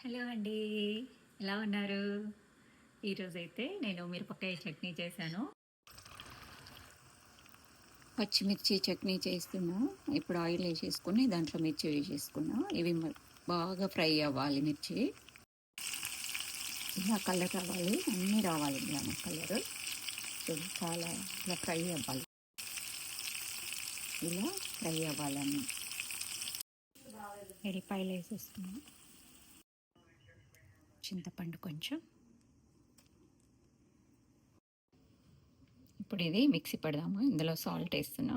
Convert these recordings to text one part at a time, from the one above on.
Hello అండి. ఎలా ఉన్నారు? ఈరోజైతే నేను మిరపకాయ చట్నీ చేశాను. పచ్చిమిర్చి చట్నీ చేస్తున్నా. ఇప్పుడు ఆయిల్ వేసేసుకొని దాంట్లో మిర్చి వేసేసుకున్నా. ఇవి బాగా ఫ్రై అవ్వాలి మిర్చి. ఇలా కలర్ రావాలి, అన్నీ రావాలి ఇలా కలర్. చాలా ఇలా ఫ్రై అవ్వాలి, ఇలా ఫ్రై అవ్వాలన్నీ. ఎల్లిపాయలు వేసేసుకున్నాను, చింతపండు కొంచెం. ఇప్పుడు ఇది మిక్సీ పడదాము. ఇందులో సాల్ట్ వేస్తున్నా.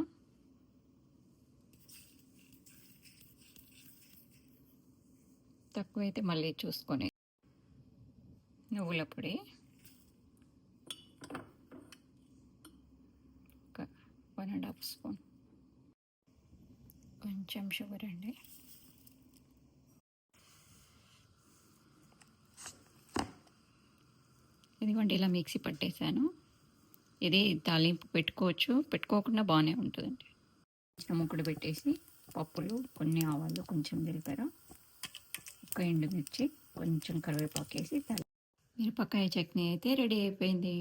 తక్కువైతే మళ్ళీ చూసుకొని. నువ్వుల పొడి ఒక 1.5 స్పూన్. కొంచెం షుగర్ అండి. ఇదిగోండి ఇలా మిక్సీ పట్టేశాను. ఇది తాలింపు పెట్టుకోవచ్చు, పెట్టుకోకుండా బాగానే ఉంటుందండి. ముక్కడు పెట్టేసి పప్పులు, కొన్ని ఆవాలు, కొంచెం జీలకర్ర, ఒక ఎండుమిర్చి, కొంచెం కరివేపాకు వేసి మిరపకాయ చట్నీ అయితే రెడీ అయిపోయింది.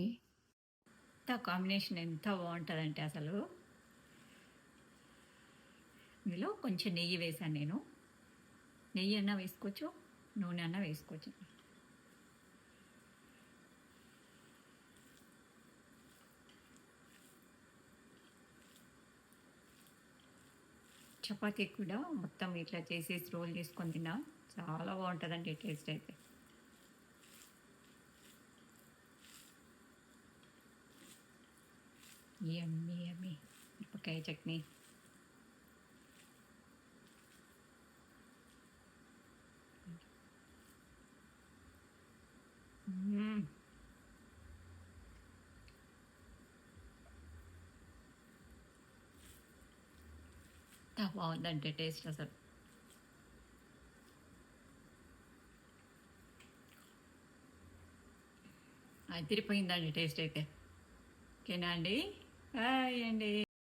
కాంబినేషన్ ఎంత బాగుంటుందంటే అసలు. ఇందులో కొంచెం నెయ్యి వేసాను నేను. నెయ్యి అన్నా వేసుకోవచ్చు, నూనె అన్నా వేసుకోవచ్చు. చపాతీ కూడా మొత్తం ఇట్లా చేసేసి రోల్ చేసుకొని తిన్నా చాలా బాగుంటుందండి టేస్ట్ అయితే. యమ్మీ యమ్మీ మిరపకాయ చట్నీ. బాగుందంటే టేస్ట్ అసలు. అది తిరిపోయిందండి టేస్ట్ అయితే. ఓకేనా అండి? బాయ్ అండి.